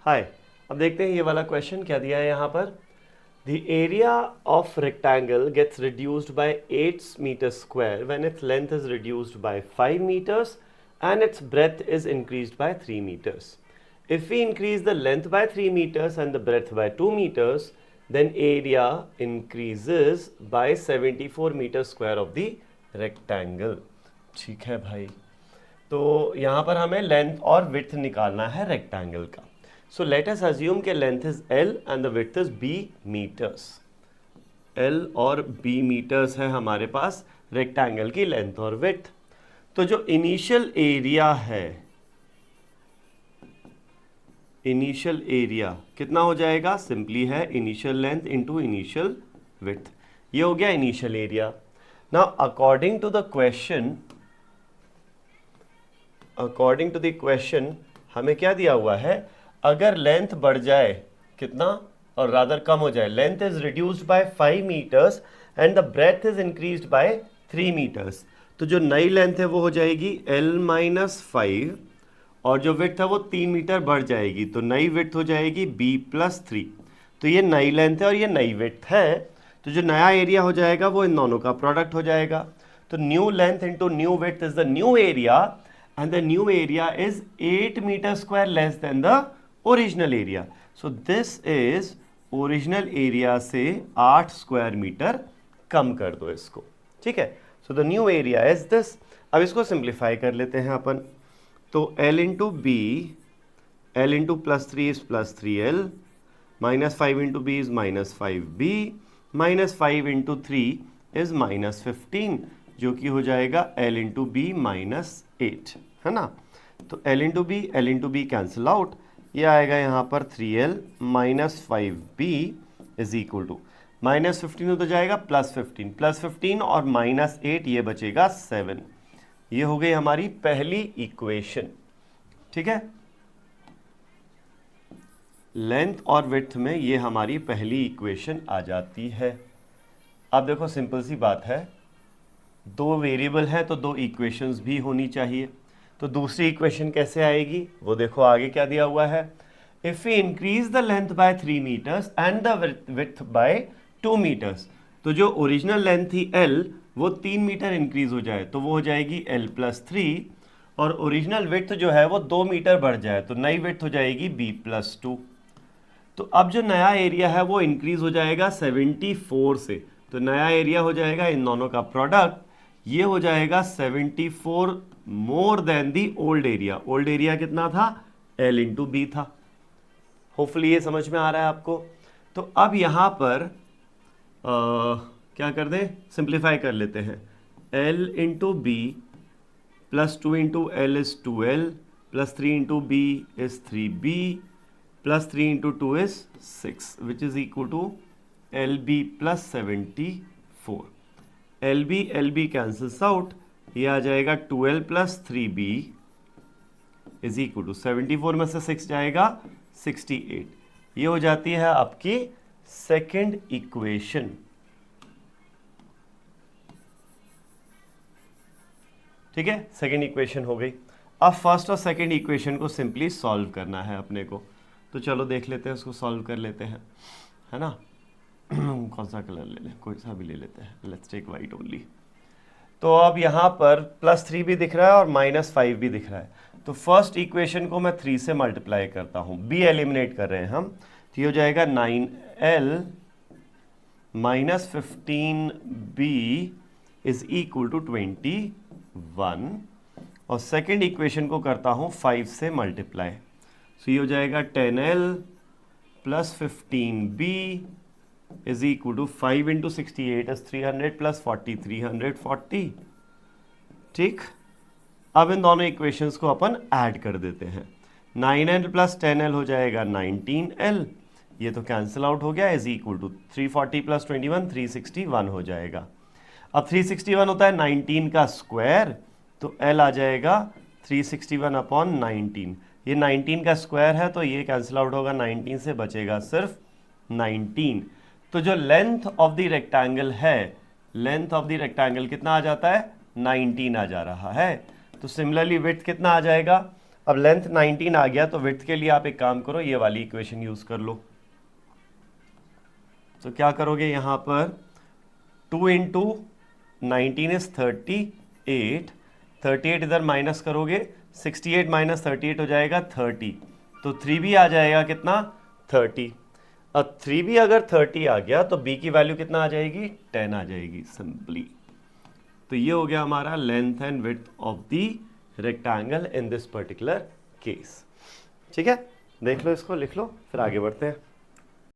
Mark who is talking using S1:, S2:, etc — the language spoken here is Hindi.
S1: हाय, अब देखते हैं ये वाला क्वेश्चन क्या दिया है यहाँ पर। The area of rectangle gets reduced by 8 meters square when its length is reduced by 5 meters and its breadth is increased by 3 meters. If we increase the length by 3 meters and the breadth by 2 meters, then area increases by 74 meters square of the rectangle. ठीक है भाई, तो यहाँ पर हमें लेंथ और विड्थ निकालना है रेक्टेंगल का। सो लेट अस अज्यूम के length is L and the width is B metres. L और B मीटर्स है हमारे पास रेक्टेंगल की लेंथ और विड्थ। तो जो इनिशियल एरिया है, इनिशियल एरिया कितना हो जाएगा? सिंपली है initial length into initial width. ये हो गया initial area. Now according to the question हमें क्या दिया हुआ है? अगर लेंथ बढ़ जाए कितना और रादर कम हो जाए, length is reduced by 5 metres and the breadth is increased by 3 metres, तो जो नई लेंथ है वो हो जाएगी L-5 और जो विड्थ है वो 3 मीटर बढ़ जाएगी, तो नई विड्थ हो जाएगी B+3। तो ये नई लेंथ है और ये नई विड्थ है, तो जो नया एरिया हो जाएगा वो इन दोनों का प्रोडक्ट हो जाएगा। तो new length into new width is the new area and the new area is 8 meters square less than the original area. So this is original area से 8 स्क्वायर मीटर कम कर दो इसको, ठीक है। So the new area is this। अब इसको सिंप्लीफाई कर लेते हैं अपन। तो L into B, L into +3 is +3L, -5 into B is -5B, -5 into 3 is -15, जो कि हो जाएगा L इंटू बी -8, है ना। तो L into B cancel out, ये आएगा यहाँ पर 3L -5B is equal to -15 तो जाएगा +15 और -8, ये बचेगा 7। ये हो गई हमारी पहली इक्वेशन, ठीक है। लेंथ और विड्थ में ये हमारी पहली इक्वेशन आ जाती है। अब देखो सिंपल सी बात है, दो वेरिएबल हैं तो दो इक्वेशंस भी होनी चाहिए। तो दूसरी इक्वेशन कैसे आएगी वो देखो आगे क्या दिया हुआ है। If we increase the length by 3 metres and the width by 2 metres, तो जो ओरिजिनल लेंथ थी L वो 3 मीटर इंक्रीज हो जाए तो वो हो जाएगी L+3, और ओरिजिनल विड्थ जो है वो 2 मीटर बढ़ जाए तो नई विड्थ हो जाएगी B+2। तो अब जो नया एरिया है वो इंक्रीज हो जाएगा 74 से, तो नया एरिया हो जाएगा इन दोनों का प्रोडक्ट, ये हो जाएगा 74 more than the old area. Old area कितना था? L इंटू बी था। होपफुली ये समझ में आ रहा है आपको। तो अब यहाँ पर क्या कर दें, सिंप्लीफाई कर लेते हैं। L into B +2 into L is 2L, +3 into B is 3B, +3 into 2 is 6, which is equal to LB +74। LB cancels out, ये आ जाएगा 2L + 3B is equal to 74 में से 6 जाएगा 68। ये हो जाती है आपकी सेकेंड इक्वेशन, ठीक है। सेकेंड इक्वेशन हो गई। अब फर्स्ट और सेकेंड इक्वेशन को सिंपली सॉल्व करना है अपने को, तो चलो देख लेते हैं, उसको सॉल्व कर लेते हैं, है ना। कौन सा कलर ले लें? कोई सा भी ले लेते हैं, लेट्स टेक वाइट ओनली। तो अब यहाँ पर +3 भी दिख रहा है और -5 भी दिख रहा है, तो फर्स्ट इक्वेशन को मैं 3 से मल्टीप्लाई करता हूँ, b एलिमिनेट कर रहे हैं हम, तो ये हो जाएगा 9L -15B is equal to 21, और सेकेंड इक्वेशन को करता हूँ 5 से मल्टीप्लाई, तो ये हो जाएगा 10L + 15B is equal to 5 into 68 is 300 + 40 340, ठीक। अब इन दोनों इक्वेशंस को अपन ऐड कर देते हैं। 9L + 10L हो जाएगा 19L, ये तो कैंसिल आउट हो गया, इज इक्वल टू 340 + 21 361 हो जाएगा। अब 361 होता है 19 का स्क्वायर, तो L आ जाएगा 361/19। ये 19 का स्क्वायर है तो ये कैंसिल आउट होगा, 19 से बचेगा सिर्फ 19। तो जो लेंथ ऑफ द रेक्टेंगल है, लेंथ ऑफ द रेक्टेंगल कितना आ जाता है? 19 आ जा रहा है। तो सिमिलरली विड्थ कितना आ जाएगा? अब लेंथ 19 आ गया तो विड्थ के लिए आप एक काम करो, ये वाली इक्वेशन यूज कर लो। तो क्या करोगे यहां पर 2 इंटू 19 इज 38, 38 इधर माइनस करोगे 68 माइनस 38 हो जाएगा 30, तो 3 भी आ जाएगा कितना 30। अब 3 भी अगर 30 आ गया तो b की वैल्यू कितना आ जाएगी 10 आ जाएगी सिंपली। तो ये हो गया हमारा length and width of the rectangle in this particular case. ठीक है, देख लो इसको, लिख लो, फिर आगे बढ़ते हैं।